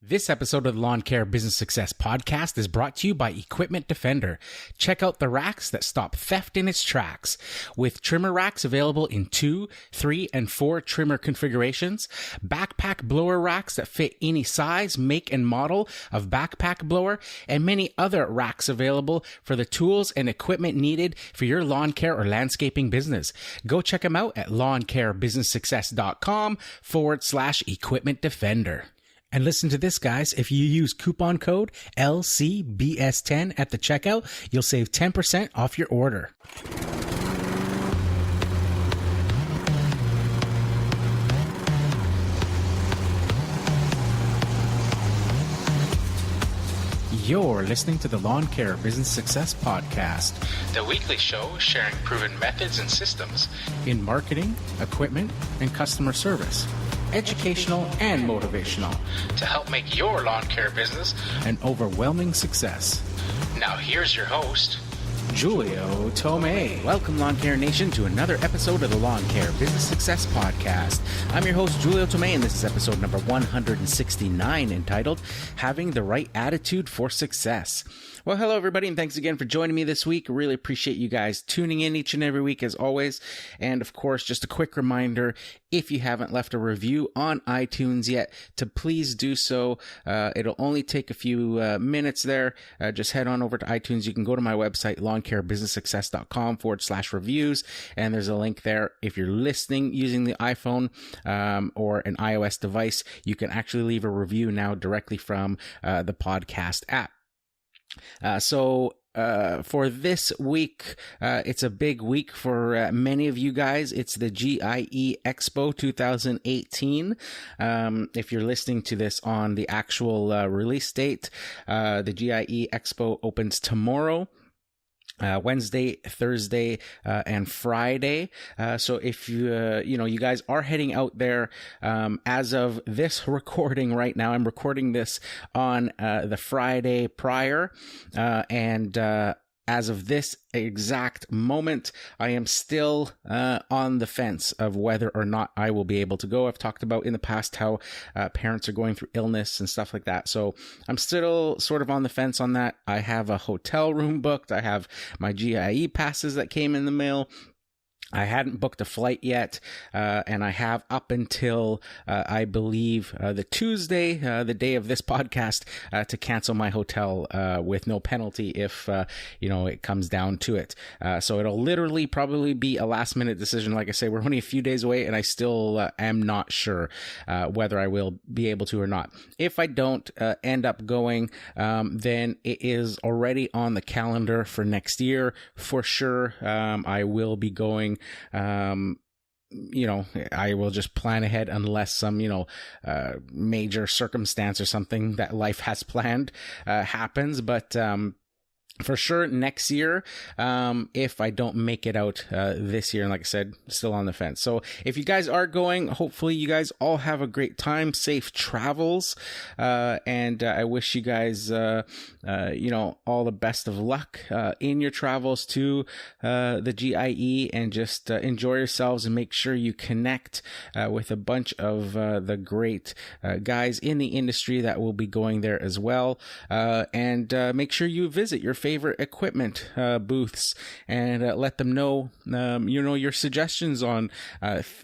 This episode of the Lawn Care Business Success podcast is brought to you by Equipment Defender. Check out the racks that stop theft in its tracks. With trimmer racks available in 2, 3, and 4 trimmer configurations, backpack blower racks that fit any size, make, and model of backpack blower, and many other racks available for the tools and equipment needed for your lawn care or landscaping business. Go check them out at lawncarebusinesssuccess.com/Equipment Defender. And listen to this, guys. If you use coupon code LCBS10 at the checkout, you'll save 10% off your order. You're listening to the Lawn Care Business Success Podcast, the weekly show sharing proven methods and systems in marketing, equipment, and customer service. Educational and motivational to help make your lawn care business an overwhelming success. Now here's your host, Julio Tomei. Welcome, Lawn Care Nation, to another episode of the Lawn Care Business Success Podcast. I'm your host, Julio Tomei, and this is episode number 169, entitled Having the Right Attitude for Success. Well, hello, everybody, and thanks again for joining me this week. Really appreciate you guys tuning in each and every week, as always. And, of course, just a quick reminder, if you haven't left a review on iTunes yet, to please do so. It'll only take a few minutes there. Just head on over to iTunes. You can go to my website, lawncarebusinesssuccess.com/reviews, and there's a link there. If you're listening using the iPhone or an iOS device, you can actually leave a review now directly from the podcast app. For this week, it's a big week for many of you guys. It's the GIE Expo 2018. If you're listening to this on the actual release date, the GIE Expo opens tomorrow. Wednesday, Thursday, and Friday. So if you guys are heading out there, as of this recording right now, I'm recording this on the Friday prior, and as of this exact moment, I am still on the fence of whether or not I will be able to go. I've talked about in the past how parents are going through illness and stuff like that. So I'm still sort of on the fence on that. I have a hotel room booked. I have my GIE passes that came in the mail. I hadn't booked a flight yet, and I have up until, I believe, the Tuesday, the day of this podcast, to cancel my hotel with no penalty if, it comes down to it. So it'll literally probably be a last-minute decision. Like I say, we're only a few days away, and I still am not sure whether I will be able to or not. If I don't end up going, then it is already on the calendar for next year for sure. I will be going. I will just plan ahead unless some, major circumstance or something that life has planned, happens. But, for sure next year, if I don't make it out this year. And like I said, still on the fence. So if you guys are going, hopefully you guys all have a great time, safe travels. And I wish you guys, all the best of luck in your travels to the GIE, and just enjoy yourselves and make sure you connect with a bunch of the great guys in the industry that will be going there as well. And make sure you visit your favorite equipment booths and let them know your suggestions on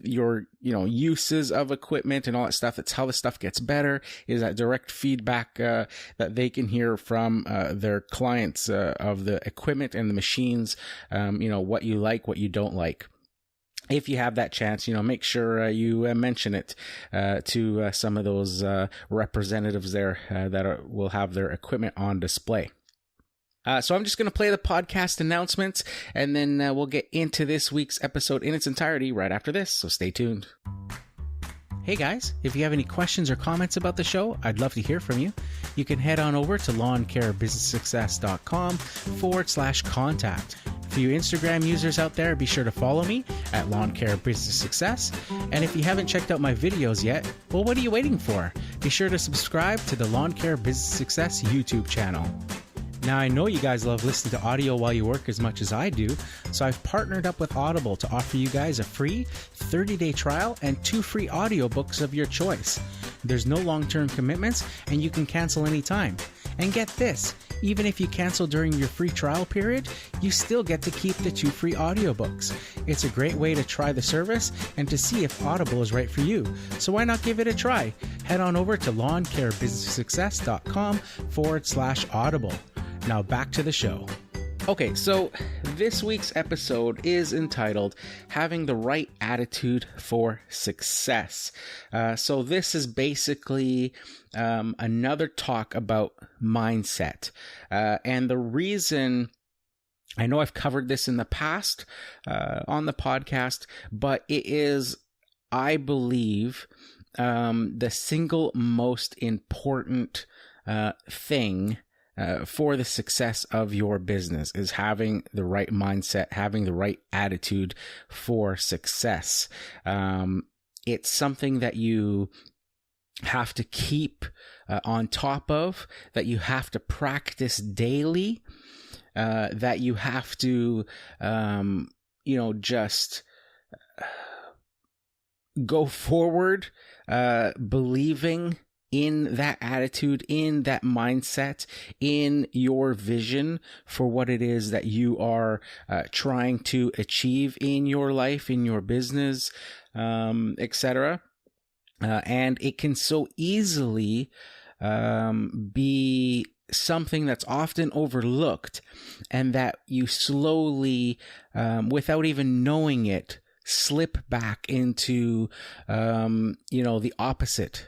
your uses of equipment and all that stuff. That's how the stuff gets better, is that direct feedback that they can hear from their clients of the equipment and the machines, what you like, what you don't like. If you have that chance, make sure you mention it to some of those representatives there that will have their equipment on display. So I'm just going to play the podcast announcements, and then we'll get into this week's episode in its entirety right after this, so stay tuned. Hey guys, if you have any questions or comments about the show, I'd love to hear from you. You can head on over to lawncarebusinesssuccess.com/contact. For you Instagram users out there, be sure to follow me at Lawn Care Business Success. And if you haven't checked out my videos yet, well, what are you waiting for? Be sure to subscribe to the Lawn Care Business Success YouTube channel. Now, I know you guys love listening to audio while you work as much as I do, so I've partnered up with Audible to offer you guys a free 30-day trial and 2 free audiobooks of your choice. There's no long-term commitments, and you can cancel anytime. And get this, even if you cancel during your free trial period, you still get to keep the 2 free audiobooks. It's a great way to try the service and to see if Audible is right for you. So why not give it a try? Head on over to lawncarebusinesssuccess.com/audible. Now back to the show. Okay, so this week's episode is entitled Having the Right Attitude for Success. So this is basically another talk about mindset. And the reason, I know I've covered this in the past on the podcast, but it is, I believe, the single most important thing for the success of your business is having the right mindset, having the right attitude for success. It's something that you have to keep on top of, that you have to practice daily, that you have to, just go forward, believing in that attitude, in that mindset, in your vision for what it is that you are trying to achieve in your life, in your business, etc. And it can so easily be something that's often overlooked, and that you slowly, without even knowing it, slip back into, the opposite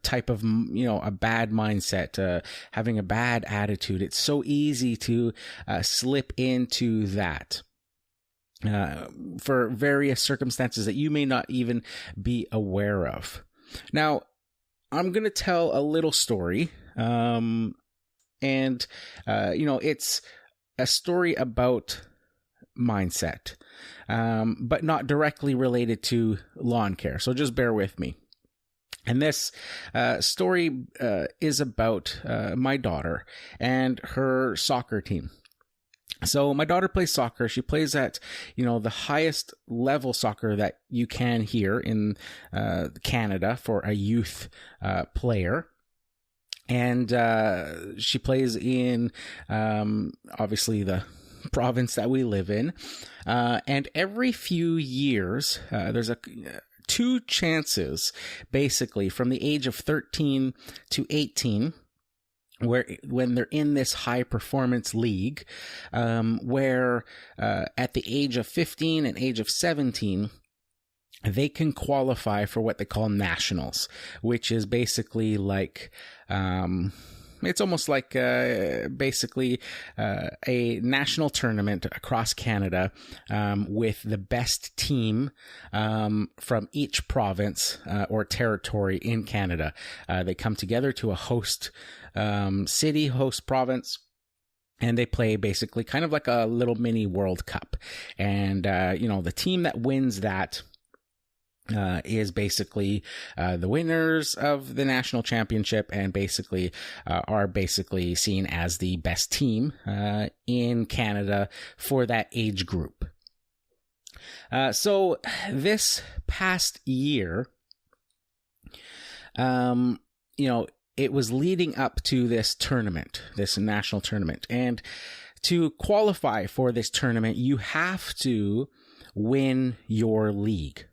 type of, a bad mindset, having a bad attitude. It's so easy to slip into that for various circumstances that you may not even be aware of. Now, I'm going to tell a little story, and it's a story about mindset, but not directly related to lawn care. So just bear with me. And this story is about my daughter and her soccer team. So my daughter plays soccer. She plays at, the highest level soccer that you can here in Canada for a youth player. And she plays in, obviously, the province that we live in, and every few years there's 2 chances, basically from the age of 13 to 18, when they're in this high performance league, where at the age of 15 and age of 17 they can qualify for what they call nationals, which is basically like it's almost like basically a national tournament across Canada, with the best team from each province or territory in Canada. They come together to a host city, host province, and they play basically kind of like a little mini World Cup. And, the team that wins that is basically the winners of the national championship, and basically are basically seen as the best team in Canada for that age group. So this past year, it was leading up to this tournament, this national tournament. And to qualify for this tournament, you have to win your league.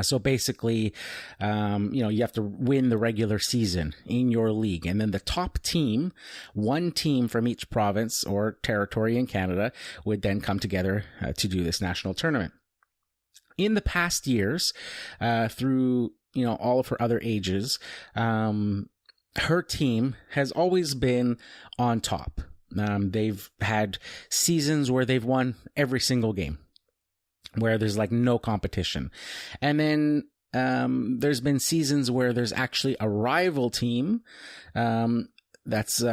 So basically, you have to win the regular season in your league. And then the top team, one team from each province or territory in Canada, would then come together to do this national tournament. In the past years, through, all of her other ages, her team has always been on top. They've had seasons where they've won every single game, where there's like no competition. And then there's been seasons where there's actually a rival team that's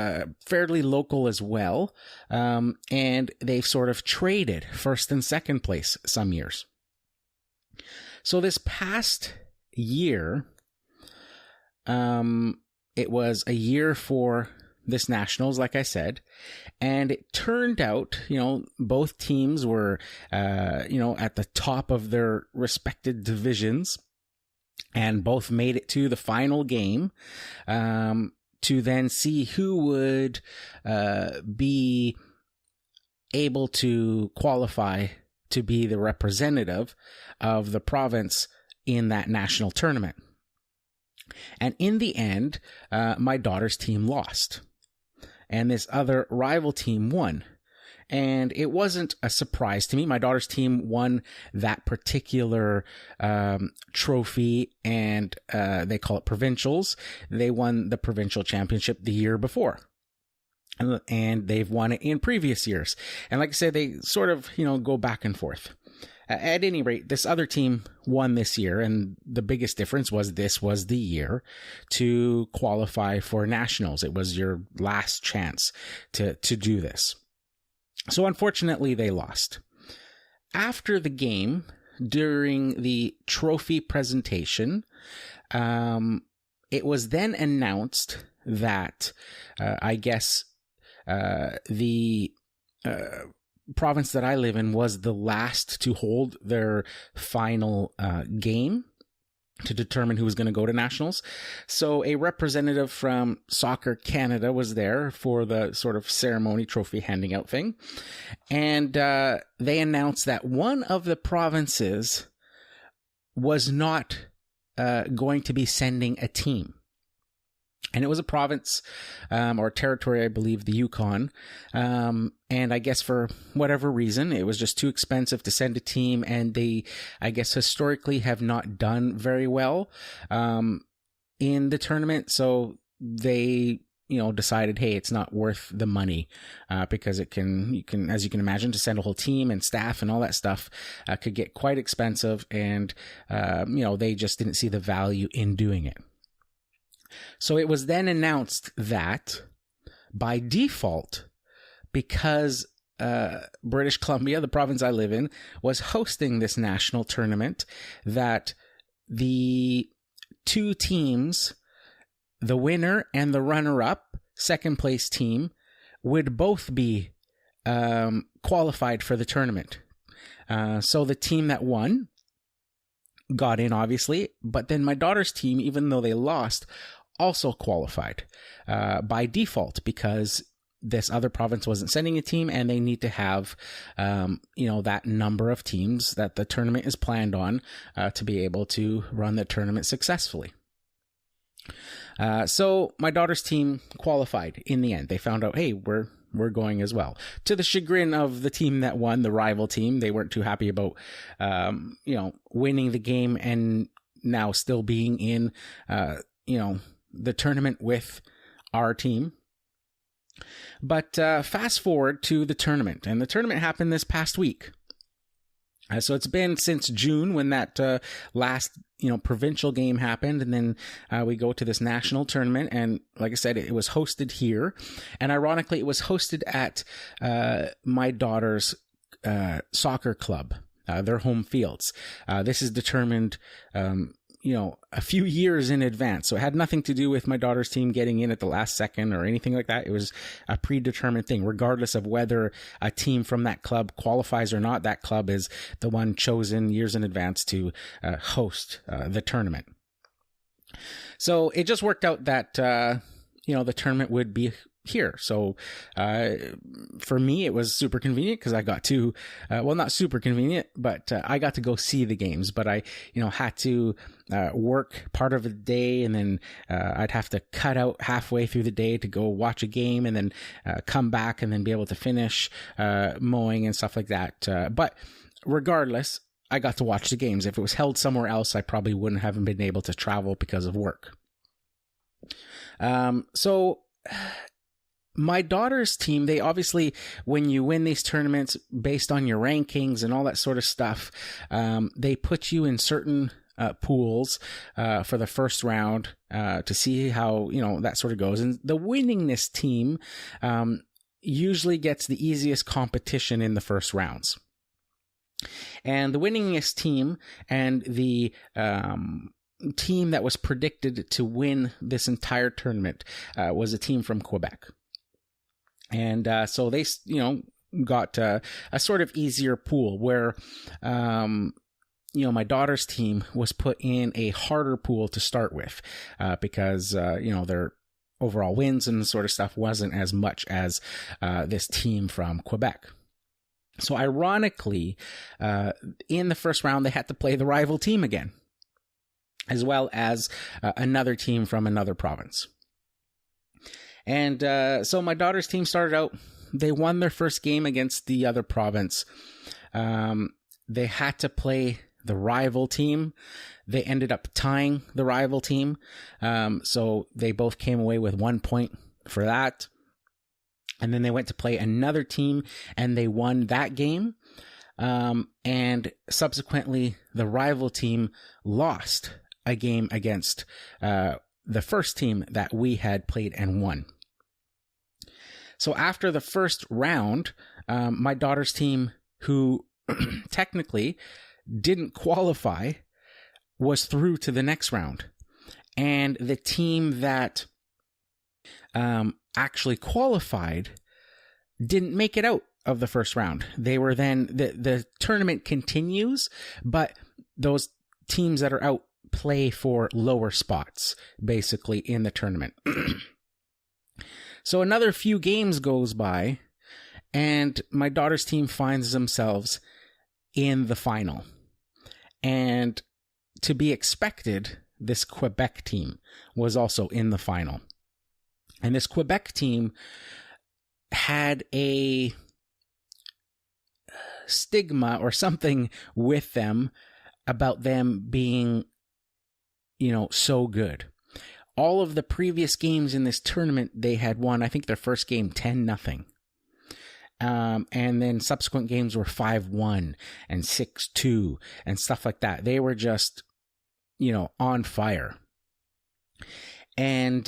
fairly local as well, and they've sort of traded first and second place some years. So this past year, it was a year for this nationals, like I said, and it turned out, both teams were, at the top of their respected divisions, and both made it to the final game, to then see who would, be able to qualify to be the representative of the province in that national tournament. And in the end, my daughter's team lost, and this other rival team won. And it wasn't a surprise to me. My daughter's team won that particular trophy, and they call it provincials. They won the provincial championship the year before, and they've won it in previous years. And like I said, they sort of, go back and forth. At any rate, this other team won this year, and the biggest difference was this was the year to qualify for nationals. It was your last chance to do this. So unfortunately, they lost. After the game, during the trophy presentation, it was then announced that, the province that I live in was the last to hold their final game to determine who was going to go to nationals. So a representative from Soccer Canada was there for the sort of ceremony trophy handing out thing. And they announced that one of the provinces was not going to be sending a team. And it was a province or territory, I believe, the Yukon. And I guess for whatever reason, it was just too expensive to send a team. And they, I guess, historically have not done very well in the tournament. So they, decided, hey, it's not worth the money because you can, as you can imagine, to send a whole team and staff and all that stuff could get quite expensive. And, they just didn't see the value in doing it. So it was then announced that by default, because British Columbia, the province I live in, was hosting this national tournament, that the two teams, the winner and the runner-up, second place team, would both be qualified for the tournament. So the team that won got in, obviously, but then my daughter's team, even though they lost, also qualified by default because this other province wasn't sending a team, and they need to have, that number of teams that the tournament is planned on to be able to run the tournament successfully. So my daughter's team qualified in the end. They found out, hey, we're going as well. To the chagrin of the team that won, the rival team, they weren't too happy about, winning the game and now still being in, the tournament with our team. But fast forward to the tournament, and the tournament happened this past week. So it's been since June when that last, provincial game happened, and then we go to this national tournament, and like I said, it was hosted here, and ironically, it was hosted at my daughter's soccer club, their home fields. This is determined, a few years in advance. So it had nothing to do with my daughter's team getting in at the last second or anything like that. It was a predetermined thing, regardless of whether a team from that club qualifies or not. That club is the one chosen years in advance to host the tournament. So it just worked out that, the tournament would be here. So for me, it was super convenient because I got to, not super convenient, but I got to go see the games. But I, had to work part of the day, and then I'd have to cut out halfway through the day to go watch a game, and then come back and then be able to finish mowing and stuff like that. But regardless, I got to watch the games. If it was held somewhere else, I probably wouldn't have been able to travel because of work. So my daughter's team, they obviously, when you win these tournaments based on your rankings and all that sort of stuff, they put you in certain pools for the first round to see how, that sort of goes. And the winningest team usually gets the easiest competition in the first rounds. And the winningest team and the team that was predicted to win this entire tournament was a team from Quebec. And so they, got a sort of easier pool where, my daughter's team was put in a harder pool to start with because, their overall wins and sort of stuff wasn't as much as this team from Quebec. So ironically, in the first round, they had to play the rival team again, as well as another team from another province. And so my daughter's team started out, they won their first game against the other province. They had to play the rival team. They ended up tying the rival team. So they both came away with 1 point for that. And then they went to play another team and they won that game. And subsequently, the rival team lost a game against the first team that we had played and won. So after the first round, my daughter's team, who technically didn't qualify, was through to the next round. And the team that actually qualified didn't make it out of the first round. They were then, the tournament continues, but those teams that are out play for lower spots, basically, in the tournament. So another few games goes by, and my daughter's team finds themselves in the final. And to be expected, this Quebec team was also in the final. And this Quebec team had a stigma or something with them about them being, so good. All of the previous games in this tournament, they had won, I think their first game 10-0. And then subsequent games were 5-1 and 6-2 and stuff like that. They were just, on fire. And,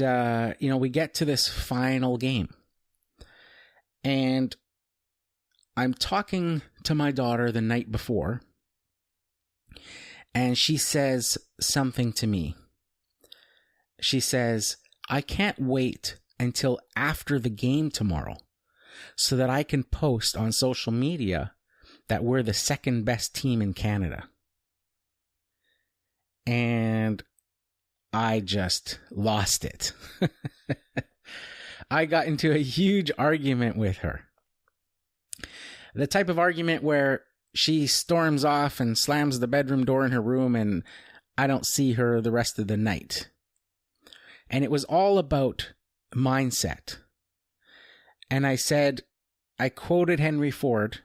we get to this final game. And I'm talking to my daughter the night before, and she says something to me. She says, I can't wait until after the game tomorrow so that I can post on social media that we're the second best team in Canada. And I just lost it. I got into a huge argument with her. The type of argument where she storms off and slams the bedroom door in her room and I don't see her the rest of the night. And it was all about mindset. And I quoted Henry Ford,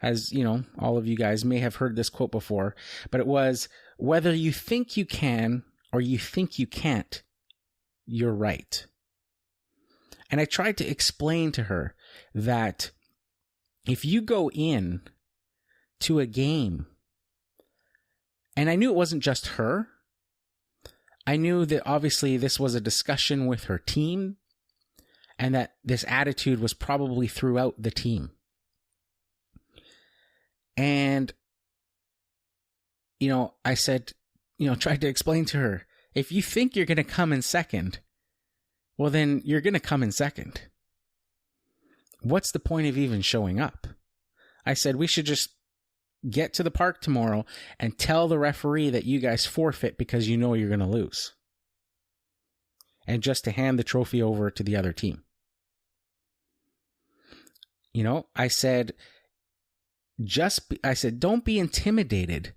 as, all of you guys may have heard this quote before, but it was, whether you think you can or you think you can't, you're right. And I tried to explain to her that if you go in to a game, and I knew it wasn't just her, I knew that obviously this was a discussion with her team and that this attitude was probably throughout the team. And, I said, tried to explain to her, if you think you're going to come in second, well, then you're going to come in second. What's the point of even showing up? I said, we should just get to the park tomorrow and tell the referee that you guys forfeit because you know you're going to lose. And just to hand the trophy over to the other team. I said, don't be intimidated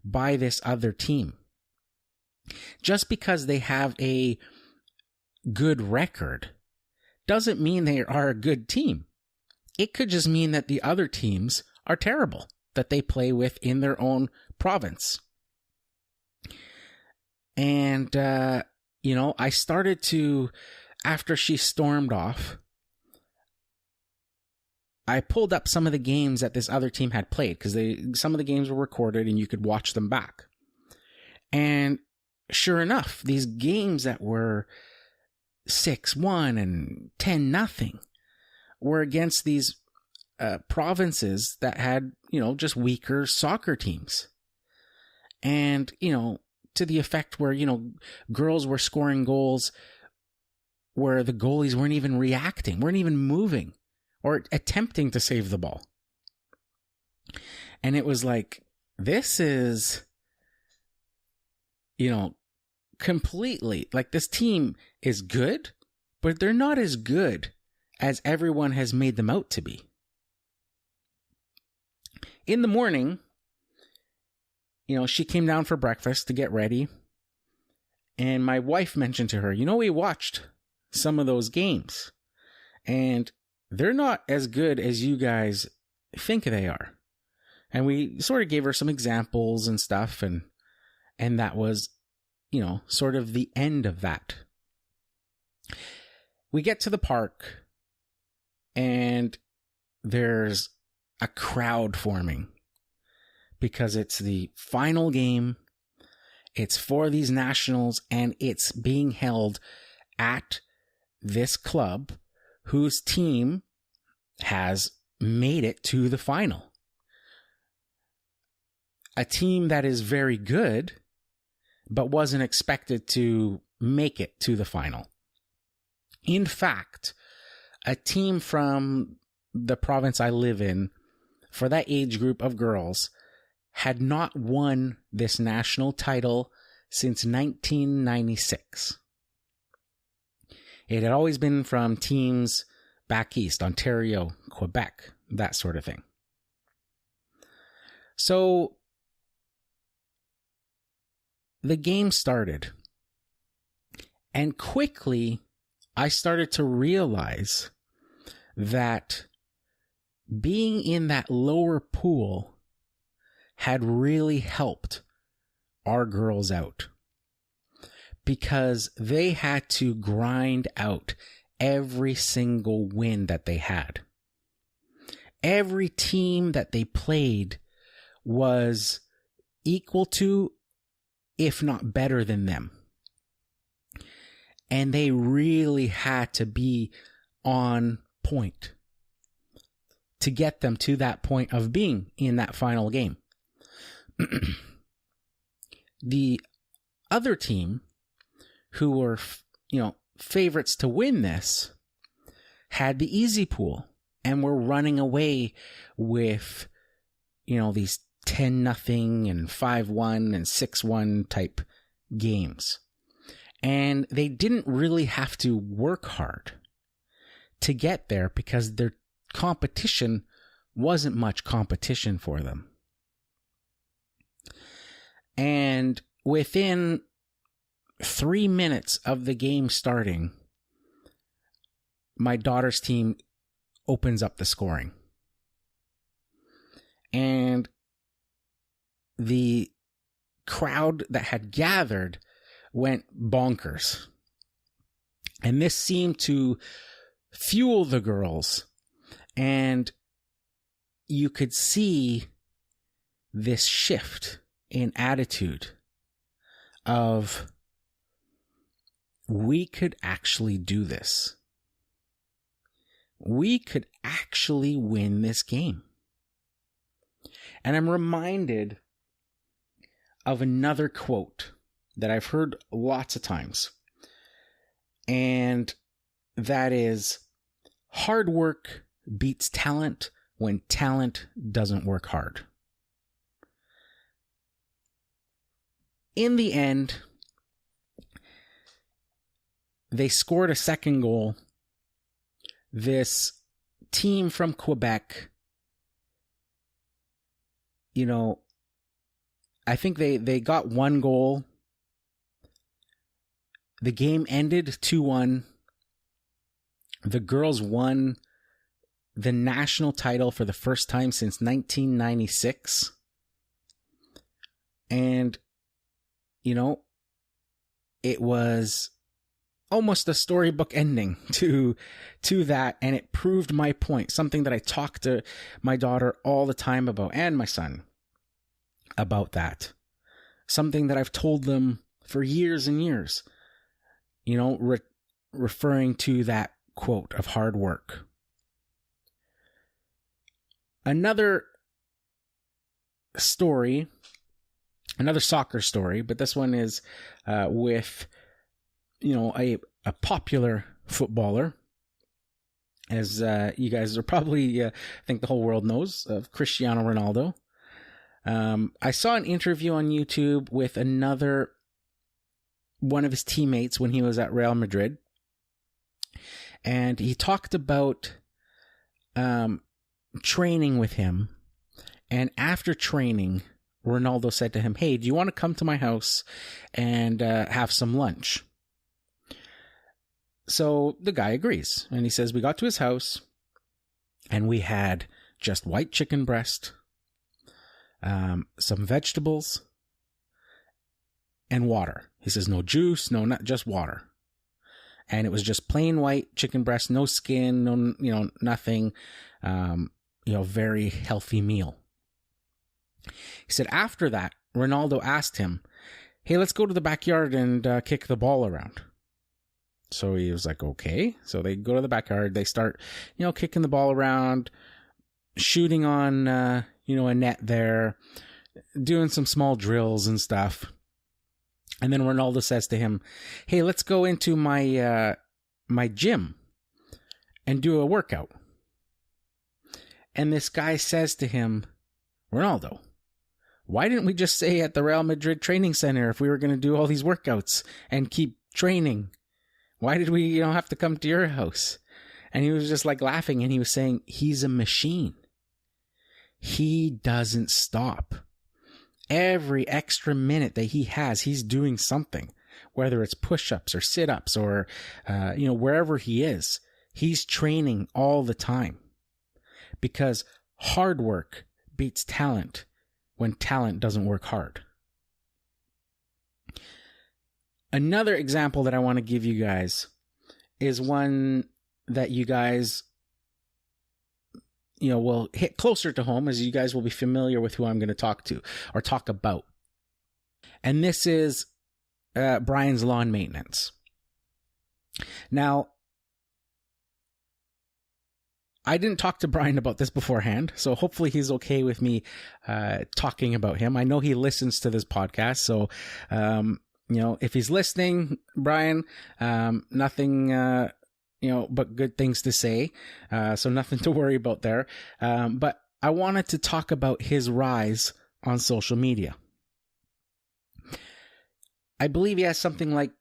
by this other team. Just because they have a good record doesn't mean they are a good team. It could just mean that the other teams are terrible that they play with in their own province. And, I started to, after she stormed off, I pulled up some of the games that this other team had played because some of the games were recorded and you could watch them back. And sure enough, these games that were 6-1 and 10-0 were against these provinces that had, just weaker soccer teams. And, to the effect where, girls were scoring goals where the goalies weren't even reacting, weren't even moving or attempting to save the ball. And it was like, this is, completely, like, this team is good, but they're not as good as everyone has made them out to be. In the morning, she came down for breakfast to get ready. And my wife mentioned to her, we watched some of those games. And they're not as good as you guys think they are. And we sort of gave her some examples and stuff. And that was, sort of the end of that. We get to the park and there's a crowd forming because it's the final game. It's for these nationals and it's being held at this club whose team has made it to the final. A team that is very good, but wasn't expected to make it to the final. In fact, a team from the province I live in, for that age group of girls, had not won this national title since 1996. It had always been from teams back east, Ontario, Quebec, that sort of thing. So the game started, and quickly I started to realize that being in that lower pool had really helped our girls out, because they had to grind out every single win that they had. Every team that they played was equal to, if not better than them. And they really had to be on point to get them to that point of being in that final game. The other team, who were, favorites to win this, had the easy pool and were running away with, these 10-0 and 5-1 and 6-1 type games. And they didn't really have to work hard to get there because their competition wasn't much competition for them. And within 3 minutes of the game starting, my daughter's team opens up the scoring. And the crowd that had gathered went bonkers. And this seemed to fuel the girls. And you could see this shift in attitude of, we could actually do this. We could actually win this game. And I'm reminded of another quote that I've heard lots of times. And that is, hard work beats talent when talent doesn't work hard. In the end, they scored a second goal. This team from Quebec, I think they got one goal. The game ended 2-1. The girls won the national title for the first time since 1996. And, it was almost a storybook ending to that, and it proved my point, something that I talk to my daughter all the time about, and my son about that. Something that I've told them for years and years, referring to that quote of hard work. Another story another soccer story, but this one is with, a popular footballer, as you guys are probably, I think the whole world knows of Cristiano Ronaldo. I saw an interview on YouTube with one of his teammates when he was at Real Madrid, and he talked about training with him. And after training, Ronaldo said to him, "Hey, do you want to come to my house and have some lunch?" So the guy agrees, and he says, we got to his house, and we had just white chicken breast, some vegetables, and water. He says, no juice, not just water. And it was just plain white chicken breast, no skin, no, nothing, very healthy meal. He said after that, Ronaldo asked him, "Hey, let's go to the backyard and kick the ball around." So he was like, okay. So they go to the backyard. They start, kicking the ball around, shooting on, a net there, doing some small drills and stuff. And then Ronaldo says to him, "Hey, let's go into my gym and do a workout." And this guy says to him, "Ronaldo, why didn't we just stay at the Real Madrid training center if we were going to do all these workouts and keep training? Why did we, have to come to your house?" And he was just like laughing, and he was saying, he's a machine. He doesn't stop. Every extra minute that he has, he's doing something, whether it's push-ups or sit-ups or, wherever he is, he's training all the time, because hard work beats talent when talent doesn't work hard. Another example that I want to give you guys is one that you guys, will hit closer to home, as you guys will be familiar with who I'm going to talk to or talk about. And this is Brian's lawn maintenance. Now, I didn't talk to Brian about this beforehand, so hopefully he's okay with me talking about him. I know he listens to this podcast, so if he's listening, Brian, nothing, but good things to say. So nothing to worry about there. But I wanted to talk about his rise on social media. I believe he has something like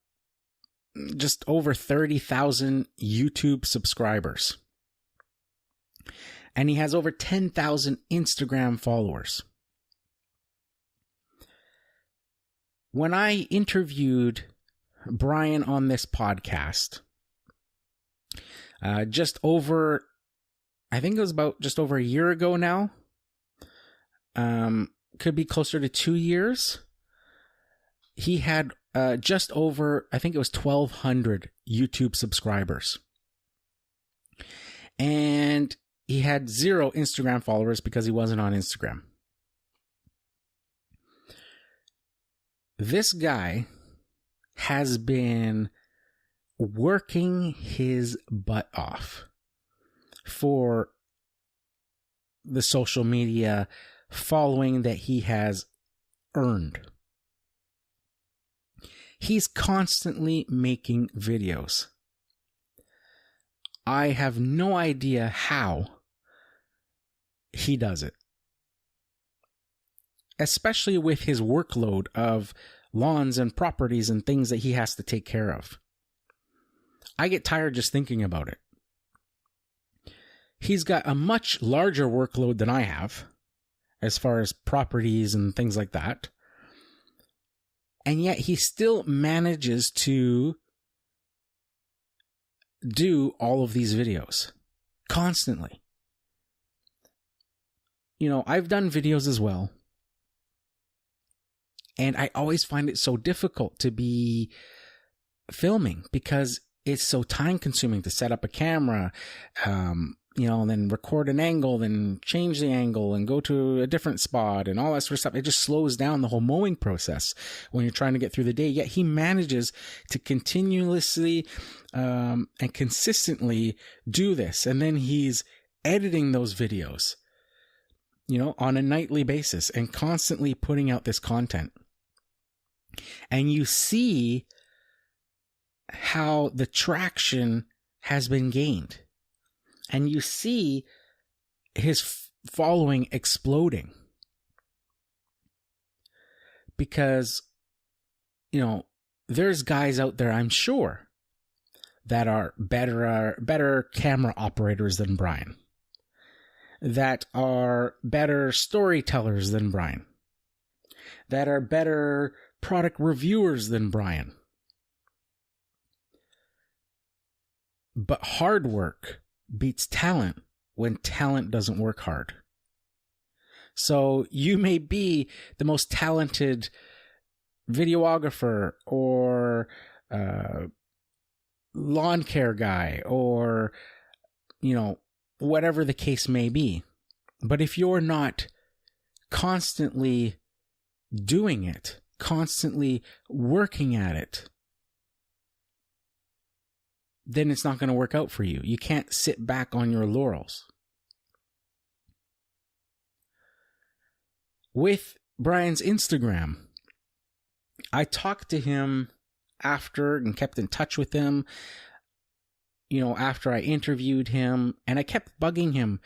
just over 30,000 YouTube subscribers. And he has over 10,000 Instagram followers. When I interviewed Brian on this podcast, just over a year ago now, could be closer to 2 years, he had just over, I think it was 1,200 YouTube subscribers. And he had 0 Instagram followers because he wasn't on Instagram. This guy has been working his butt off for the social media following that he has earned. He's constantly making videos. I have no idea how he does it, especially with his workload of lawns and properties and things that he has to take care of. I get tired just thinking about it. He's got a much larger workload than I have, as far as properties and things like that. And yet he still manages to do all of these videos constantly. I've done videos as well. And I always find it so difficult to be filming because it's so time consuming to set up a camera, and then record an angle, then change the angle and go to a different spot and all that sort of stuff. It just slows down the whole mowing process when you're trying to get through the day. Yet he manages to continuously and consistently do this. And then he's editing those videos, on a nightly basis and constantly putting out this content. And you see how the traction has been gained. And you see his following exploding. Because, there's guys out there, I'm sure, that are better camera operators than Brian, that are better storytellers than Brian, that are better product reviewers than Brian. But hard work beats talent when talent doesn't work hard. So you may be the most talented videographer or lawn care guy or, whatever the case may be. But if you're not constantly doing it, constantly working at it, then it's not going to work out for you. You can't sit back on your laurels. With Brian's Instagram, I talked to him after and kept in touch with him, after I interviewed him, and I kept bugging him.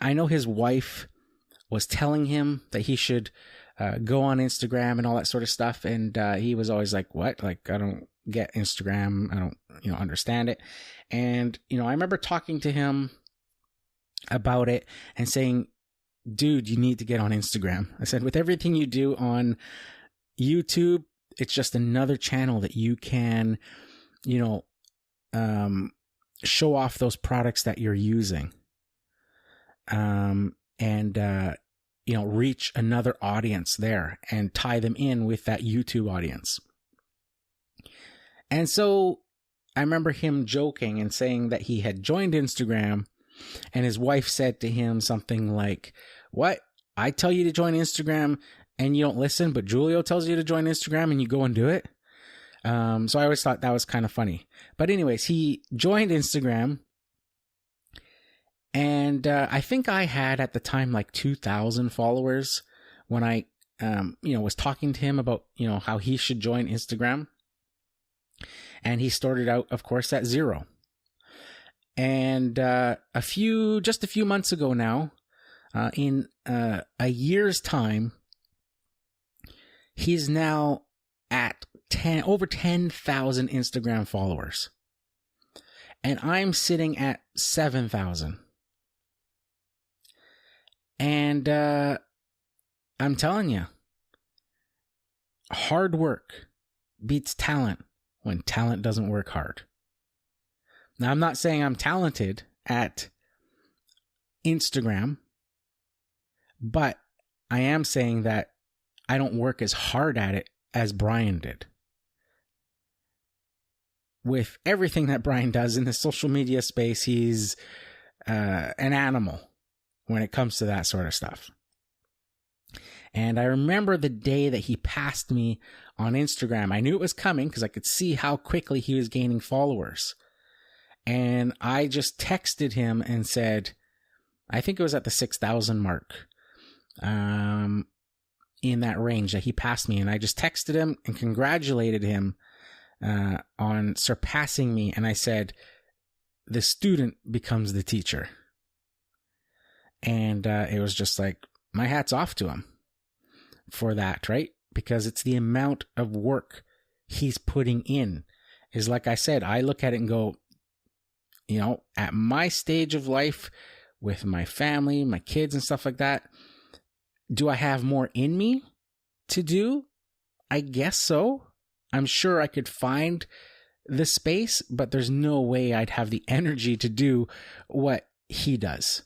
I know his wife was telling him that he should go on Instagram and all that sort of stuff, and he was always like, what? Like, I don't get Instagram. I don't, understand it. And, I remember talking to him about it and saying, dude, you need to get on Instagram. I said, with everything you do on YouTube, it's just another channel that you can, show off those products that you're using. And reach another audience there and tie them in with that YouTube audience. And so I remember him joking and saying that he had joined Instagram, and his wife said to him something like, what? I tell you to join Instagram and you don't listen, but Julio tells you to join Instagram and you go and do it? So I always thought that was kind of funny. But anyways, he joined Instagram, and I think I had at the time like 2,000 followers when I, was talking to him about, how he should join Instagram. And he started out, of course, at 0. And just a few months ago now, in a year's time, he's now at over 10,000 Instagram followers. And I'm sitting at 7,000. And I'm telling you, hard work beats talent when talent doesn't work hard. Now, I'm not saying I'm talented at Instagram, but I am saying that I don't work as hard at it as Brian did. With everything that Brian does in the social media space, he's an animal when it comes to that sort of stuff. And I remember the day that he passed me on Instagram. I knew it was coming because I could see how quickly he was gaining followers. And I just texted him and said, I think it was at the 6,000 mark, in that range that he passed me. And I just texted him and congratulated him on surpassing me. And I said, the student becomes the teacher. And it was just like, my hat's off to him for that, right? Because it's the amount of work he's putting in. Is like I said, I look at it and go, at my stage of life with my family, my kids and stuff like that, do I have more in me to do? I guess so. I'm sure I could find the space, but there's no way I'd have the energy to do what he does.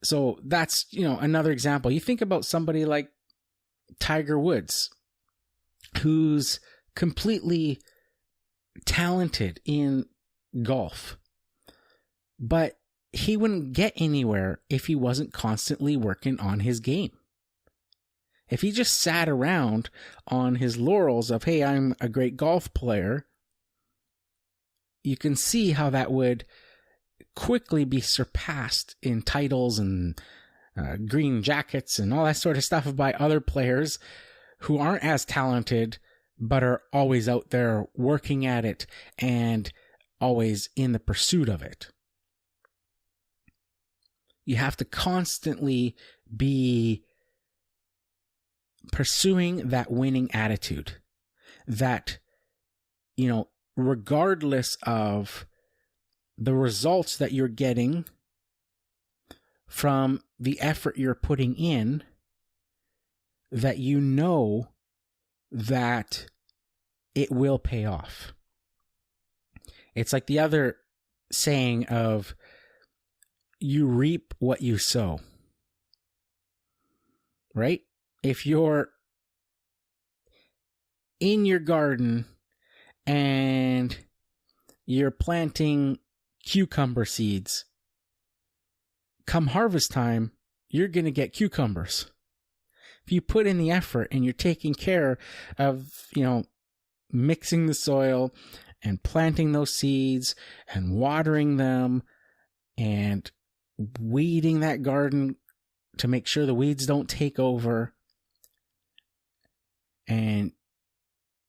So that's, another example. You think about somebody like Tiger Woods, who's completely talented in golf, but he wouldn't get anywhere if he wasn't constantly working on his game. If he just sat around on his laurels of, hey, I'm a great golf player, you can see how that would quickly be surpassed in titles and green jackets and all that sort of stuff by other players who aren't as talented, but are always out there working at it and always in the pursuit of it. You have to constantly be pursuing that winning attitude that, regardless of the results that you're getting from the effort you're putting in, that that it will pay off. It's like the other saying of, you reap what you sow. Right? If you're in your garden and you're planting cucumber seeds, come harvest time, you're going to get cucumbers. If you put in the effort and you're taking care of, mixing the soil and planting those seeds and watering them and weeding that garden to make sure the weeds don't take over, and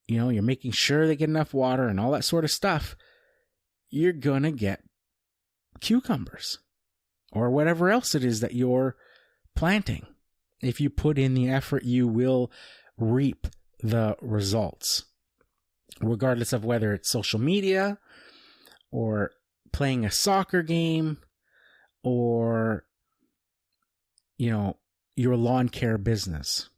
you're making sure they get enough water and all that sort of stuff, you're gonna get cucumbers or whatever else it is that you're planting. If you put in the effort, you will reap the results, regardless of whether it's social media or playing a soccer game or your lawn care business.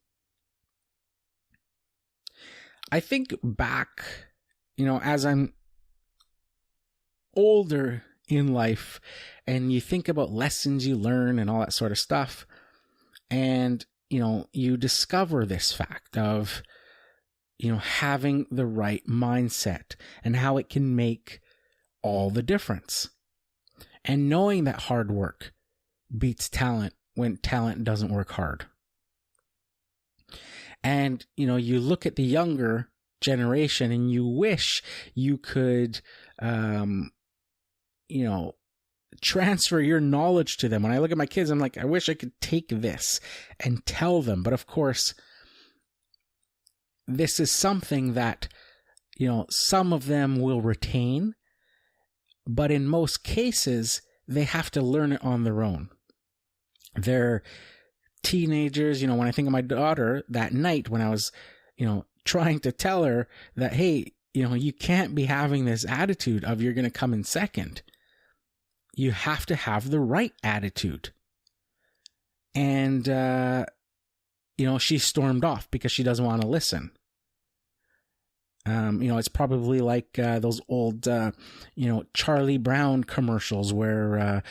I think back, as I'm older in life and you think about lessons you learn and all that sort of stuff, and, you discover this fact of, having the right mindset and how it can make all the difference. And knowing that hard work beats talent when talent doesn't work hard. And, you look at the younger generation and you wish you could, transfer your knowledge to them. When I look at my kids, I'm like, I wish I could take this and tell them. But of course, this is something that, some of them will retain, but in most cases, they have to learn it on their own. They're teenagers. When I think of my daughter that night when I was, trying to tell her that, hey, you can't be having this attitude of you're going to come in second. You have to have the right attitude. And, she stormed off because she doesn't want to listen. It's probably like those old, Charlie Brown commercials where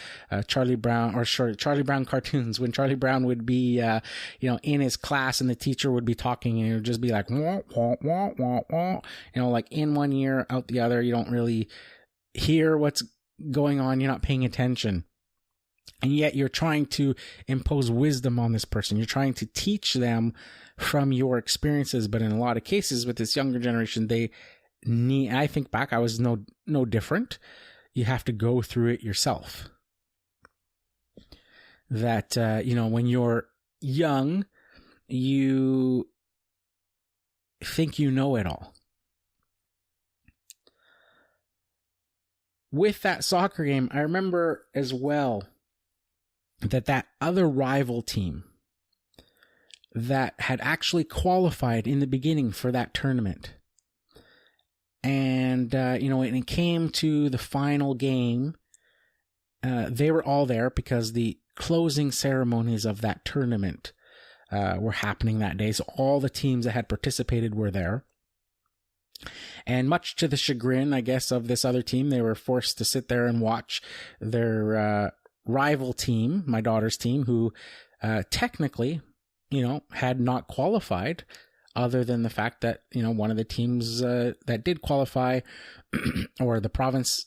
Charlie Brown cartoons, when Charlie Brown would be, in his class and the teacher would be talking and it would just be like, wah, wah, wah, wah, wah. Like in one ear, out the other. You don't really hear what's going on. You're not paying attention. And yet you're trying to impose wisdom on this person. You're trying to teach them from your experiences. But in a lot of cases with this younger generation, I think back, I was no different. You have to go through it yourself. That, when you're young, you think you know it all. With that soccer game, I remember as well that other rival team that had actually qualified in the beginning for that tournament. And, when it came to the final game, they were all there because the closing ceremonies of that tournament were happening that day. So all the teams that had participated were there. And much to the chagrin, I guess, of this other team, they were forced to sit there and watch their rival team, my daughter's team, who technically, had not qualified, other than the fact that, one of the teams that did qualify, or the province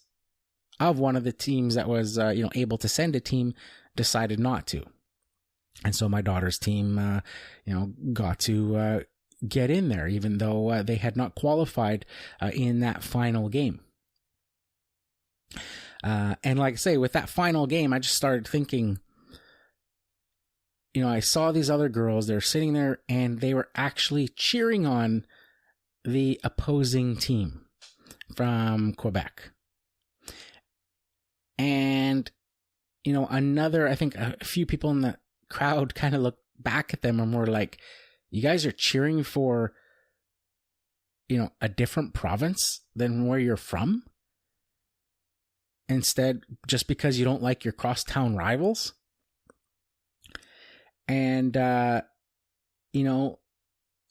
of one of the teams that was, able to send a team, decided not to. And so my daughter's team, got to get in there, even though they had not qualified in that final game. And like I say, with that final game, I just started thinking, I saw these other girls, they're sitting there and they were actually cheering on the opposing team from Quebec. And, I think a few people in the crowd kind of looked back at them and were like, you guys are cheering for, a different province than where you're from? Instead, just because you don't like your crosstown rivals? And,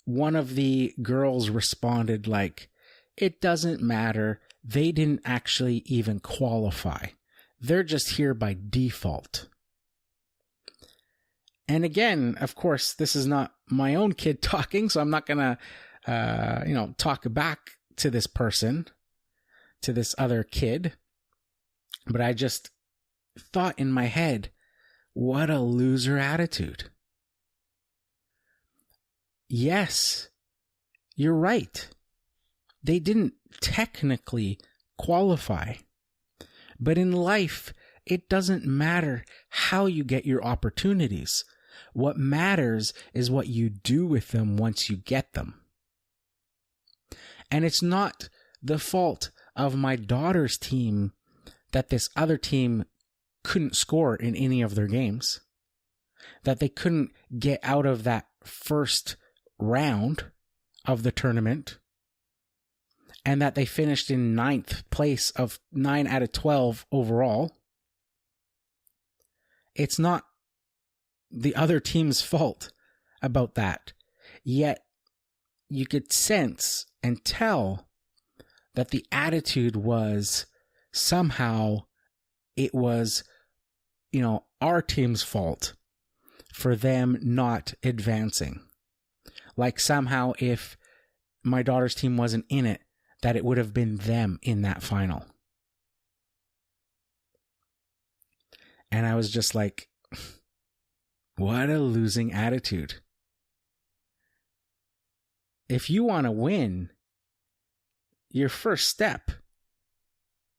one of the girls responded like, it doesn't matter. They didn't actually even qualify. They're just here by default. And again, of course, this is not my own kid talking, so I'm not going to, talk back to this person, to this other kid. But I just thought in my head, what a loser attitude. Yes, you're right. They didn't technically qualify. But in life, it doesn't matter how you get your opportunities. What matters is what you do with them once you get them. And it's not the fault of my daughter's team that this other team couldn't score in any of their games, that they couldn't get out of that first round of the tournament, and that they finished in 9th place of 9 out of 12 overall. It's not the other team's fault about that. Yet you could sense and tell that the attitude was somehow it was, our team's fault for them not advancing. Like somehow if my daughter's team wasn't in it, that it would have been them in that final. And I was just like, what a losing attitude. If you want to win, your first step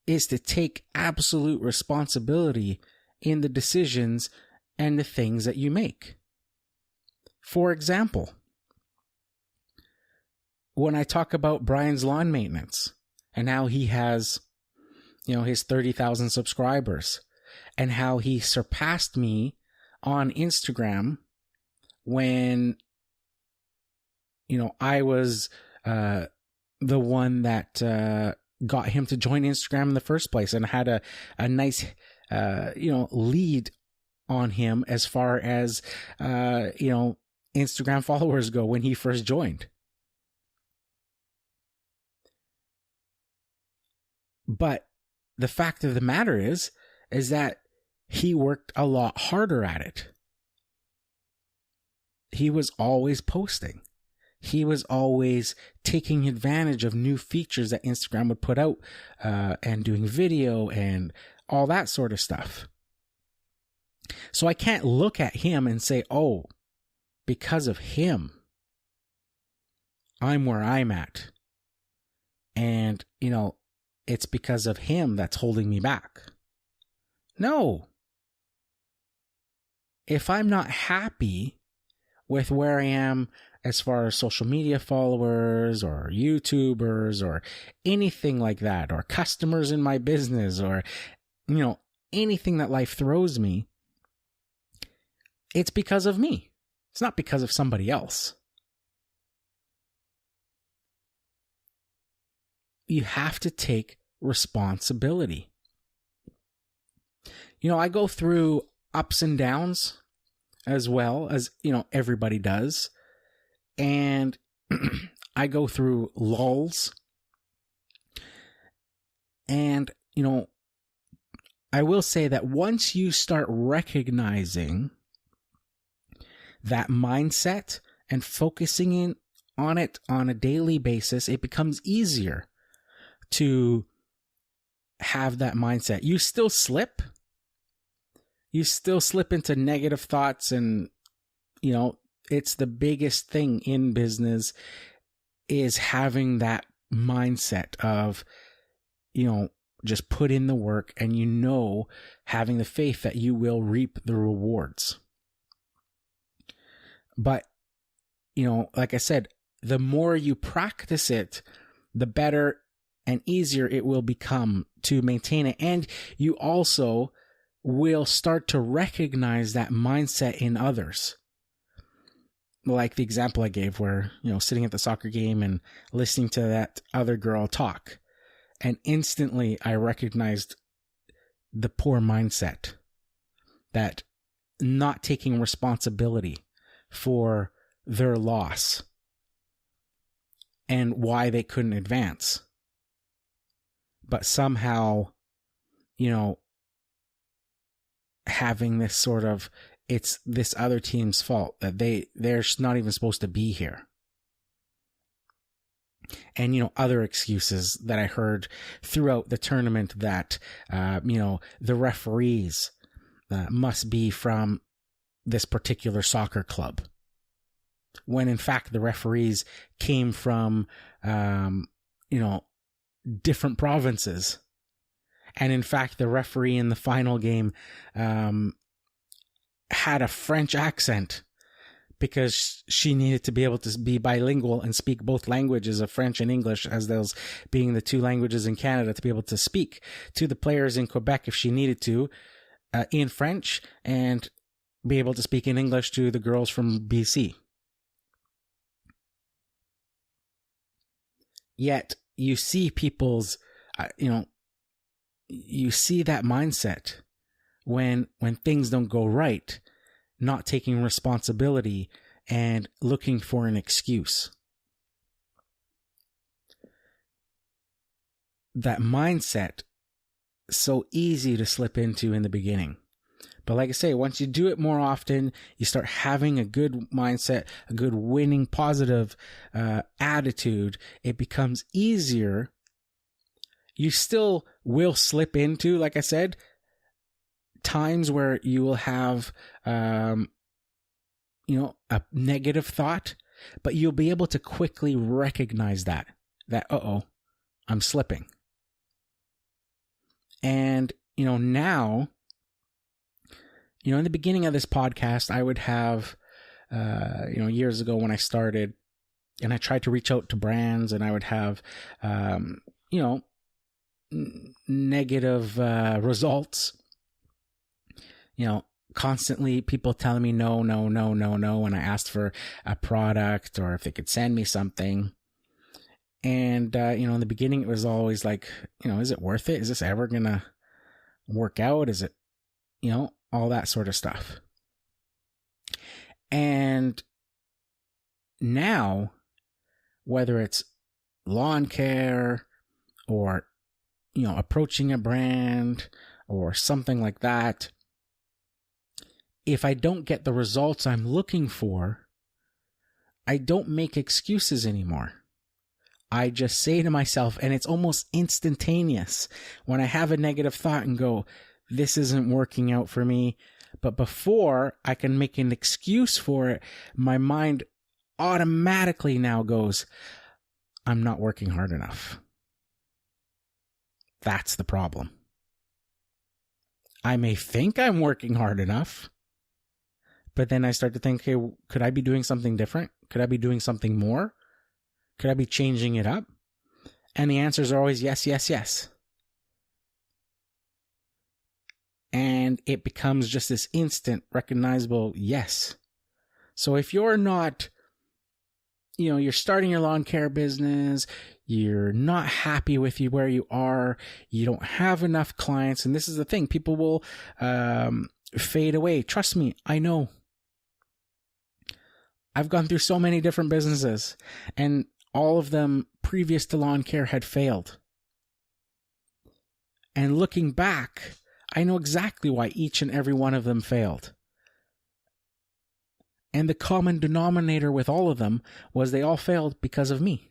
is to take absolute responsibility in the decisions and the things that you make. For example, when I talk about Brian's lawn maintenance and how he has, his 30,000 subscribers and how he surpassed me on Instagram when, I was the one that got him to join Instagram in the first place and had a nice, lead on him as far as, Instagram followers go when he first joined. But the fact of the matter is that he worked a lot harder at it. He was always posting. He was always taking advantage of new features that Instagram would put out, and doing video and all that sort of stuff. So I can't look at him and say, oh, because of him, I'm where I'm at. And, it's because of him that's holding me back. No. If I'm not happy with where I am as far as social media followers or YouTubers or anything like that, or customers in my business, or, anything that life throws me, it's because of me. It's not because of somebody else. You have to take responsibility. I go through ups and downs as well as, everybody does. And I go through lulls. And, I will say that once you start recognizing that mindset and focusing in on it on a daily basis, it becomes easier to have that mindset. You still slip. You still slip into negative thoughts, and, it's the biggest thing in business is having that mindset of, just put in the work and, having the faith that you will reap the rewards. But, like I said, the more you practice it, the better and easier it will become to maintain it. And you also will start to recognize that mindset in others. Like the example I gave where, sitting at the soccer game and listening to that other girl talk. And instantly I recognized the poor mindset, that not taking responsibility for their loss and why they couldn't advance. But somehow, having this sort of, it's this other team's fault, that they're not even supposed to be here. And, other excuses that I heard throughout the tournament that, the referees must be from this particular soccer club. When in fact the referees came from, different provinces. And in fact, the referee in the final game had a French accent because she needed to be able to be bilingual and speak both languages of French and English, as those being the two languages in Canada, to be able to speak to the players in Quebec if she needed to in French, and be able to speak in English to the girls from BC. Yet you see people's, you see that mindset when things don't go right, not taking responsibility and looking for an excuse. That mindset, so easy to slip into in the beginning. But like I say, once you do it more often, you start having a good mindset, a good winning, positive attitude, it becomes easier. You still will slip into, like I said, times where you will have, a negative thought, but you'll be able to quickly recognize that, I'm slipping. And, now, in the beginning of this podcast, I would have, years ago when I started, and I tried to reach out to brands, and I would have, negative results. Constantly people telling me no, when I asked for a product or if they could send me something. And, in the beginning, it was always like, is it worth it? Is this ever going to work out? Is it, all that sort of stuff. And now, whether it's lawn care or, approaching a brand or something like that, if I don't get the results I'm looking for, I don't make excuses anymore. I just say to myself, and it's almost instantaneous when I have a negative thought and go, this isn't working out for me. But before I can make an excuse for it, my mind automatically now goes, I'm not working hard enough. That's the problem. I may think I'm working hard enough, but then I start to think, hey, could I be doing something different? Could I be doing something more? Could I be changing it up? And the answers are always yes, yes, yes. And it becomes just this instant, recognizable yes. So if you're not, you're starting your lawn care business, you're not happy with where you are, you don't have enough clients, and this is the thing, people will fade away. Trust me, I know. I've gone through so many different businesses, and all of them previous to lawn care had failed. And looking back, I know exactly why each and every one of them failed. And the common denominator with all of them was they all failed because of me.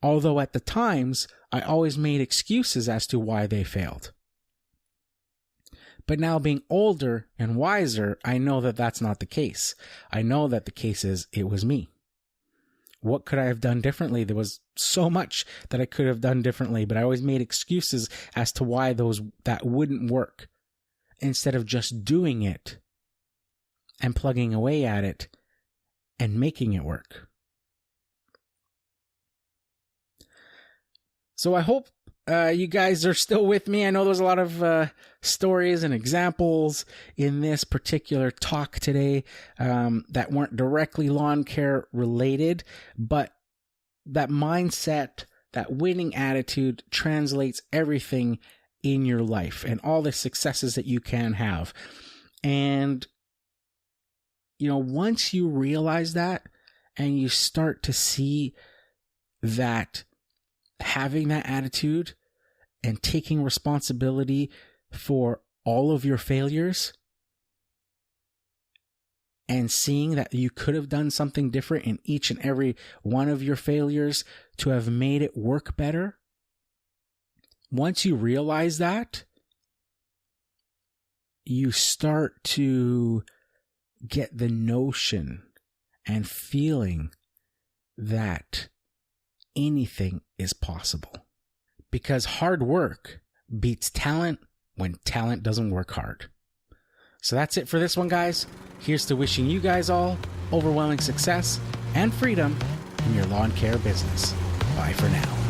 Although at the times, I always made excuses as to why they failed. But now being older and wiser, I know that that's not the case. I know that the case is it was me. What could I have done differently? There was so much that I could have done differently, but I always made excuses as to why that wouldn't work instead of just doing it and plugging away at it and making it work. So I hope you guys are still with me. I know there's a lot of stories and examples in this particular talk today that weren't directly lawn care related, but that mindset, that winning attitude translates everything in your life and all the successes that you can have. And, once you realize that and you start to see that having that attitude and taking responsibility for all of your failures and seeing that you could have done something different in each and every one of your failures to have made it work better. Once you realize that, you start to get the notion and feeling that anything is possible. Because hard work beats talent when talent doesn't work hard. So that's it for this one, guys. Here's to wishing you guys all overwhelming success and freedom in your lawn care business. Bye for now.